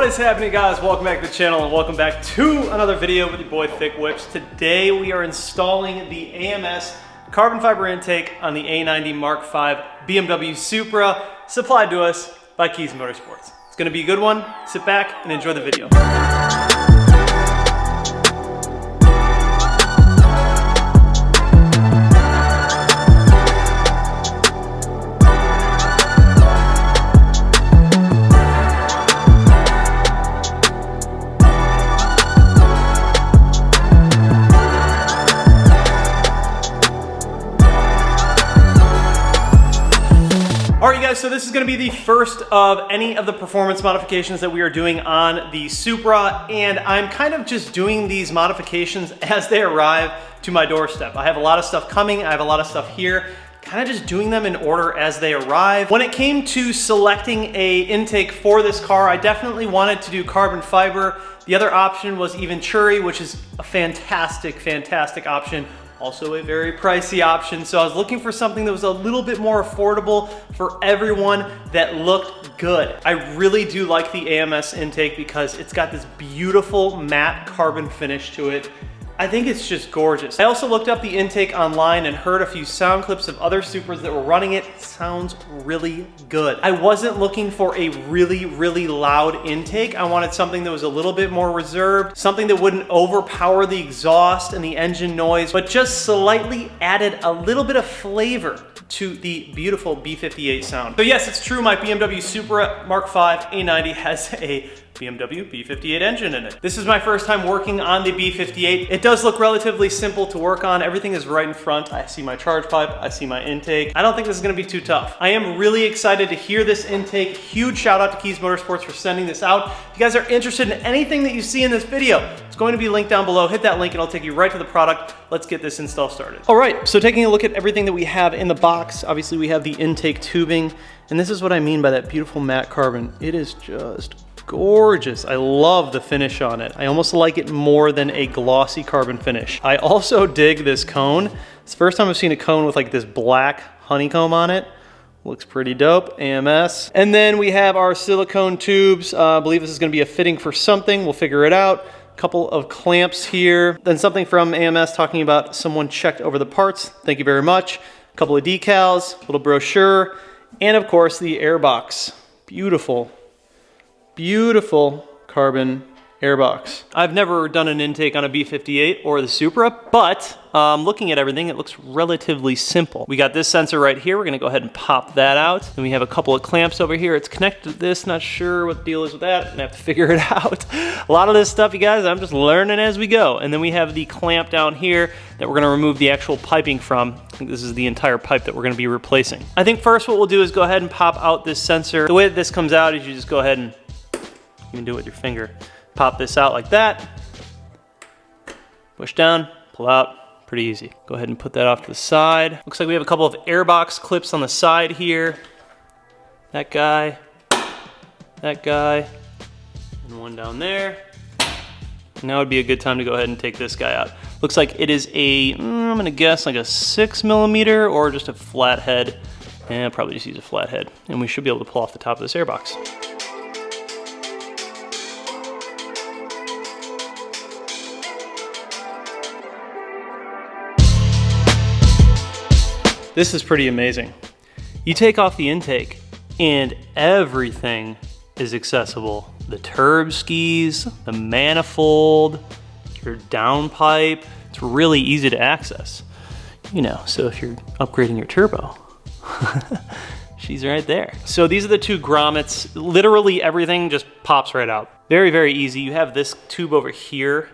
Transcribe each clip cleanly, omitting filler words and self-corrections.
What is happening, guys? Welcome back to the channel and welcome back to another video with your boy Thick Whips. Today we are installing the AMS carbon fiber intake on the A90 Mark V BMW Supra, supplied to us by Keys Motorsports. It's going to be a good one. Sit back and enjoy the video. Alright guys, so this is going to be the first of any of the performance modifications that we are doing on the Supra, and I'm kind of just doing these modifications as they arrive to my doorstep. I have a lot of stuff coming, I have a lot of stuff here, kind of just doing them in order as they arrive. When it came to selecting a intake for this car, I definitely wanted to do carbon fiber. The other option was even Churi, which is a fantastic option. Also a very pricey option, so I was looking for something that was a little bit more affordable for everyone that looked good. I really do like the AMS intake because it's got this beautiful matte carbon finish to it. I think it's just gorgeous. I also looked up the intake online and heard a few sound clips of other Supras that were running it. It sounds really good. I wasn't looking for a really loud intake. I wanted something that was a little bit more reserved, something that wouldn't overpower the exhaust and the engine noise, but just slightly added a little bit of flavor to the beautiful B58 sound. So yes, it's true, my BMW Supra Mark V A90 has a BMW B58 engine in it. This is my first time working on the B58. It does look relatively simple to work on. Everything is right in front. I see my charge pipe, I see my intake. I don't think this is gonna be too tough. I am really excited to hear this intake. Huge shout out to Keys Motorsports for sending this out. If you guys are interested in anything that you see in this video, it's going to be linked down below. Hit that link and it'll take you right to the product. Let's get this install started. All right, so taking a look at everything that we have in the box, obviously we have the intake tubing, and this is what I mean by that beautiful matte carbon. It is just gorgeous. I love the finish on it. I almost like it more than a glossy carbon finish. I also dig this cone. It's the first time I've seen a cone with like this black honeycomb on it. Looks pretty dope, AMS. And then we have our silicone tubes. I believe this is gonna be a fitting for something. We'll figure it out. Couple of clamps here. Then something from AMS talking about someone checked over the parts. Thank you very much. A couple of decals, a little brochure, and of course the airbox. Beautiful carbon airbox. I've never done an intake on a B58 or the Supra, but looking at everything, it looks relatively simple. We got this sensor right here. We're gonna go ahead and pop that out. Then we have a couple of clamps over here. It's connected to this. Not sure what the deal is with that. I have to figure it out. A lot of this stuff, you guys, I'm just learning as we go. And then we have the clamp down here that we're gonna remove the actual piping from. I think this is the entire pipe that we're gonna be replacing. I think first what we'll do is go ahead and pop out this sensor. The way that this comes out is you just go ahead and you can do it with your finger. Pop this out like that. Push down, pull out, pretty easy. Go ahead and put that off to the side. Looks like we have a couple of airbox clips on the side here. That guy, and one down there. Now would be a good time to go ahead and take this guy out. Looks like it is a, I'm gonna guess like a 6mm or just a flat head. And I'll probably just use a flat head. And we should be able to pull off the top of this airbox. This is pretty amazing. You take off the intake and everything is accessible. The turb skis, the manifold, your downpipe. It's really easy to access. You know, so if you're upgrading your turbo, she's right there. So these are the two grommets. Literally everything just pops right out. Very easy. You have this tube over here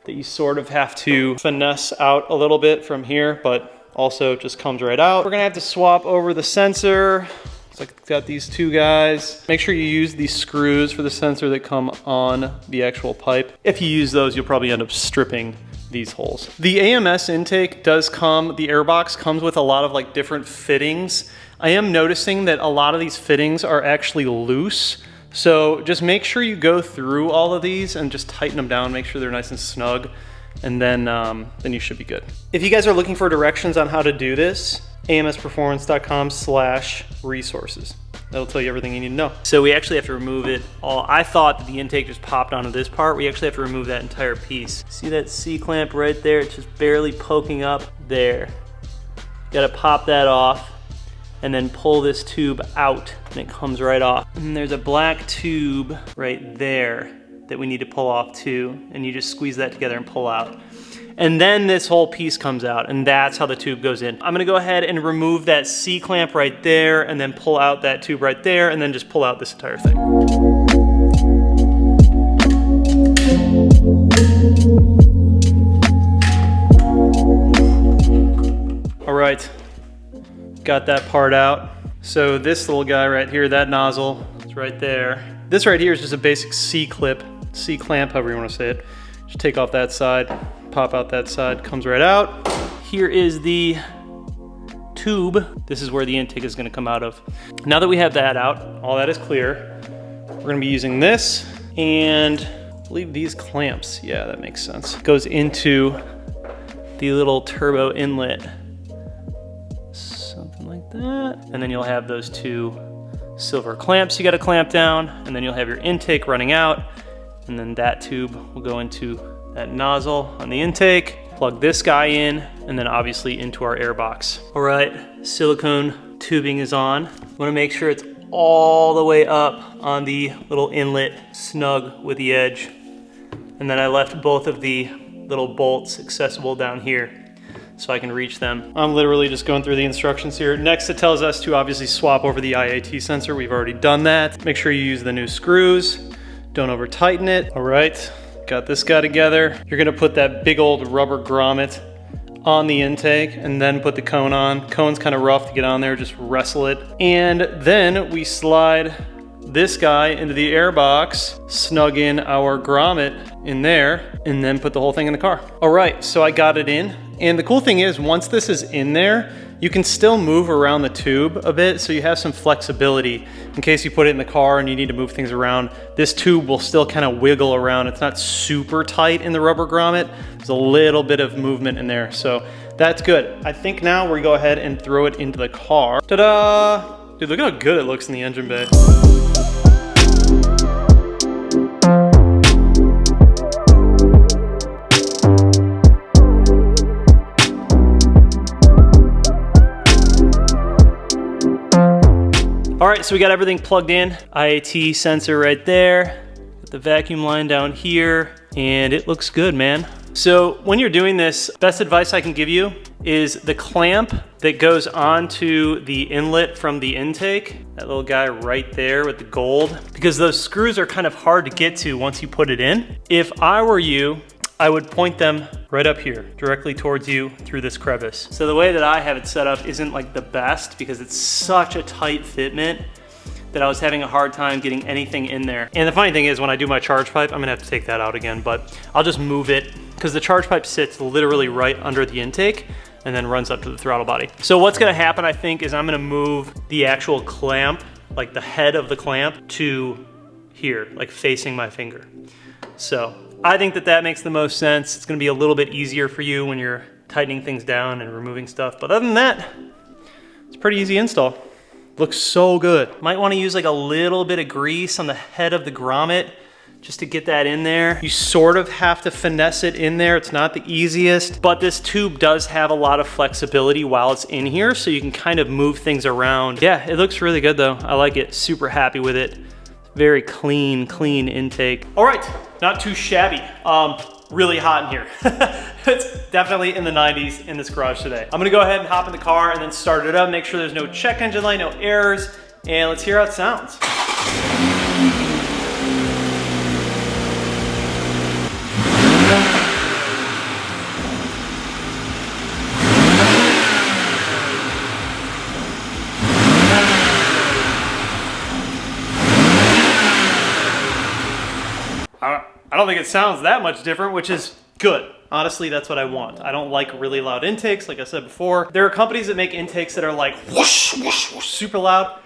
that you sort of have to finesse out a little bit from here, but also just comes right out. We're gonna have to swap over the sensor. Looks like it's got these two guys. Make sure you use these screws for the sensor that come on the actual pipe. If you use those, you'll probably end up stripping these holes. The AMS intake does come, the airbox comes with a lot of like different fittings. I am noticing that a lot of these fittings are actually loose. So just make sure you go through all of these and just tighten them down, make sure they're nice and snug. And then you should be good. If you guys are looking for directions on how to do this, amsperformance.com/resources. That'll tell you everything you need to know. So we actually have to remove it all. I thought that the intake just popped onto this part. We actually have to remove that entire piece. See that C-clamp right there? It's just barely poking up there. Gotta pop that off and then pull this tube out and it comes right off. And there's a black tube right there that we need to pull off too. And you just squeeze that together and pull out. And then this whole piece comes out and that's how the tube goes in. I'm gonna go ahead and remove that C-clamp right there and then pull out that tube right there and then just pull out this entire thing. All right, got that part out. So this little guy right here, that nozzle is right there. This right here is just a basic C-clip, C-clamp, however you wanna say it. Just take off that side, pop out that side, comes right out. Here is the tube. This is where the intake is gonna come out of. Now that we have that out, all that is clear, we're gonna be using this and I believe these clamps, yeah, that makes sense. Goes into the little turbo inlet. Something like that. And then you'll have those two silver clamps you gotta clamp down, and then you'll have your intake running out, and then that tube will go into that nozzle on the intake, plug this guy in, and then obviously into our air box. All right, silicone tubing is on. Wanna make sure it's all the way up on the little inlet, snug with the edge. And then I left both of the little bolts accessible down here so I can reach them. I'm literally just going through the instructions here. Next, it tells us to obviously swap over the Iat sensor. We've already done that. Make sure you use the new screws. Don't over tighten it. All right, got this guy together. You're gonna put that big old rubber grommet on the intake and then put the cone on. Cone's kind of rough to get on there, just wrestle it. And then we slide this guy into the air box, snug in our grommet in there, and then put the whole thing in the car. All right, so I got it in. And the cool thing is, once this is in there, you can still move around the tube a bit, so you have some flexibility in case you put it in the car and you need to move things around. This tube will still kind of wiggle around. It's not super tight in the rubber grommet. There's a little bit of movement in there, so that's good. I think now we go ahead and throw it into the car. Ta-da! Dude, look at how good it looks in the engine bay. All right, so we got everything plugged in. Iat sensor right there. Got the vacuum line down here, and it looks good, man. So when you're doing this, best advice I can give you is the clamp that goes onto the inlet from the intake, that little guy right there with the gold, because those screws are kind of hard to get to once you put it in. If I were you, I would point them right up here, directly towards you through this crevice. So the way that I have it set up isn't like the best because it's such a tight fitment that I was having a hard time getting anything in there. And the funny thing is when I do my charge pipe, I'm gonna have to take that out again, but I'll just move it because the charge pipe sits literally right under the intake and then runs up to the throttle body. So what's gonna happen, I think, is I'm gonna move the actual clamp, like the head of the clamp, to here, like facing my finger. So I think that that makes the most sense. It's gonna be a little bit easier for you when you're tightening things down and removing stuff. But other than that, it's a pretty easy install. Looks so good. Might wanna use like a little bit of grease on the head of the grommet just to get that in there. You sort of have to finesse it in there. It's not the easiest, but this tube does have a lot of flexibility while it's in here, so you can kind of move things around. Yeah, it looks really good though. I like it, super happy with it. Very clean intake. All right, not too shabby. Really hot in here. It's definitely in the 90s in this garage today. I'm gonna go ahead and hop in the car and then start it up, make sure there's no check engine light, no errors, and let's hear how it sounds. I don't think it sounds that much different, which is good. Honestly, that's what I want. I don't like really loud intakes, like I said before. There are companies that make intakes that are like whoosh, whoosh, whoosh, super loud.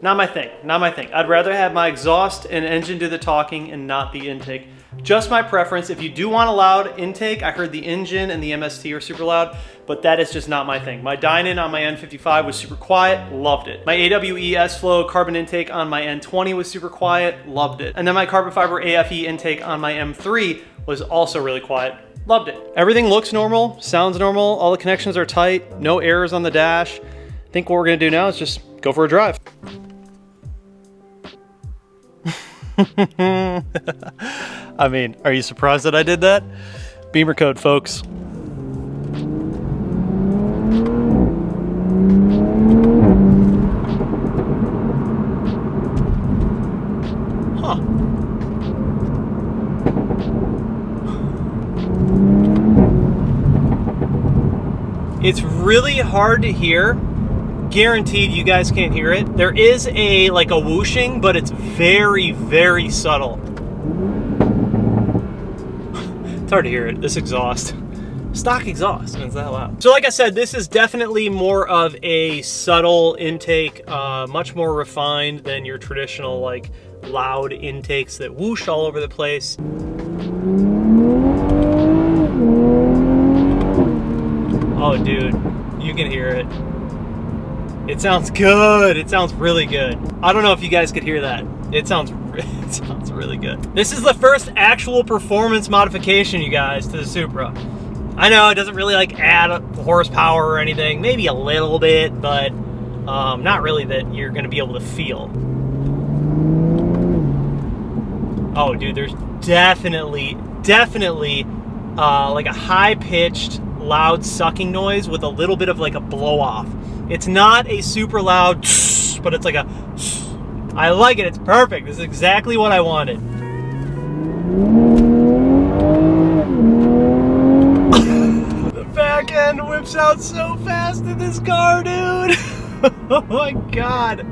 Not my thing, not my thing. I'd rather have my exhaust and engine do the talking and not the intake. Just my preference. If you do want a loud intake, I heard the engine and the MST are super loud, but that is just not my thing. My Dynon on my N55 was super quiet, loved it. My AWE S-Flow carbon intake on my N20 was super quiet, loved it. And then my carbon fiber AFE intake on my M3 was also really quiet, loved it. Everything looks normal, sounds normal, all the connections are tight, no errors on the dash. I think what we're gonna do now is just go for a drive. I mean, are you surprised that I did that? Beamer code, folks. Huh. It's really hard to hear. Guaranteed you guys can't hear it. There is a like a whooshing, but it's very, very subtle. It's hard to hear it. This exhaust. Stock exhaust, and it's that loud. So like I said, this is definitely more of a subtle intake, much more refined than your traditional like loud intakes that whoosh all over the place. Oh dude, you can hear it. It sounds good. It sounds really good. I don't know if you guys could hear that. It sounds really good. This is the first actual performance modification, you guys, to the Supra. I know it doesn't really like add horsepower or anything, maybe a little bit, but not really that you're gonna be able to feel. Oh dude, there's definitely like a high-pitched, loud sucking noise with a little bit of like a blow-off. It's not a super loud, but it's like a, I like it, it's perfect. This is exactly what I wanted. The back end whips out so fast in this car, dude. Oh my God.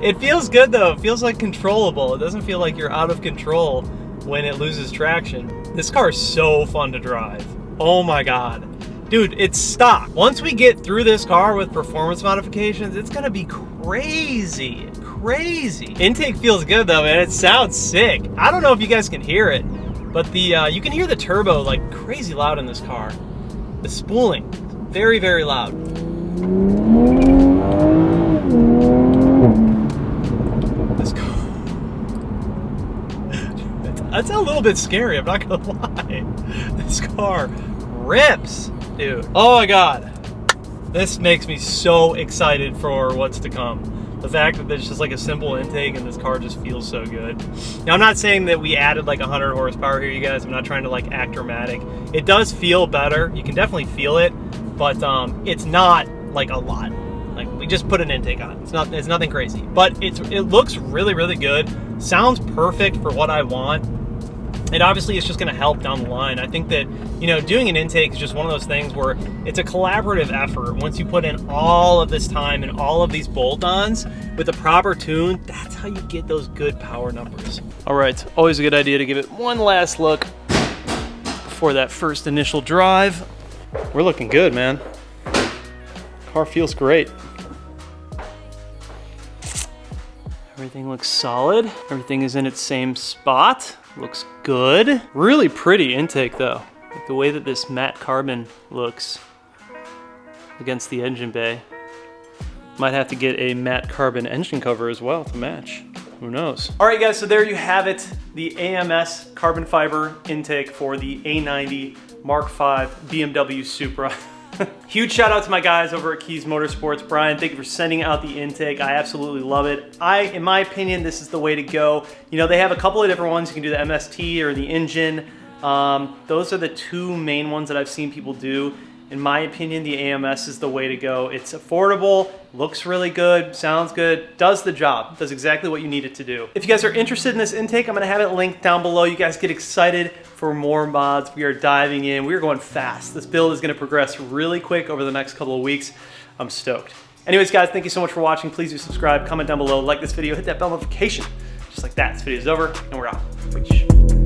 It feels good though, it feels like controllable. It doesn't feel like you're out of control when it loses traction. This car is so fun to drive. Oh my God. Dude, it's stock. Once we get through this car with performance modifications, it's gonna be crazy, crazy. Intake feels good though, man. It sounds sick. I don't know if you guys can hear it, but the you can hear the turbo like crazy loud in this car. The spooling, very, very loud. This car, that's a little bit scary, I'm not gonna lie. This car rips. Dude, oh my God, this makes me so excited for what's to come. The fact that it's just like a simple intake and this car just feels so good. Now, I'm not saying that we added like 100 horsepower here, you guys. I'm not trying to like act dramatic. It does feel better. You can definitely feel it, but it's not like a lot. Like we just put an intake on. It's nothing crazy, but it looks really, really good. Sounds perfect for what I want. And obviously it's just gonna help down the line. I think that, you know, doing an intake is just one of those things where it's a collaborative effort. Once you put in all of this time and all of these bolt-ons with a proper tune, that's how you get those good power numbers. All right, always a good idea to give it one last look before that first initial drive. We're looking good, man. Car feels great. Everything looks solid. Everything is in its same spot. Looks good. Really pretty intake though. Like the way that this matte carbon looks against the engine bay. Might have to get a matte carbon engine cover as well to match. Who knows? All right guys, so there you have it. The AMS carbon fiber intake for the A90 Mark V BMW Supra. Huge shout out to my guys over at Keys Motorsports. Brian, thank you for sending out the intake. I absolutely love it. In my opinion, this is the way to go. You know, they have a couple of different ones. You can do the MST or the engine. Those are the two main ones that I've seen people do. In my opinion, the AMS is the way to go. It's affordable, looks really good, sounds good, does the job, does exactly what you need it to do. If you guys are interested in this intake, I'm gonna have it linked down below. You guys get excited for more mods. We are diving in, we are going fast. This build is gonna progress really quick over the next couple of weeks. I'm stoked. Anyways, guys, thank you so much for watching. Please do subscribe, comment down below, like this video, hit that bell notification. Just like that, this video is over, and we're out. Peace.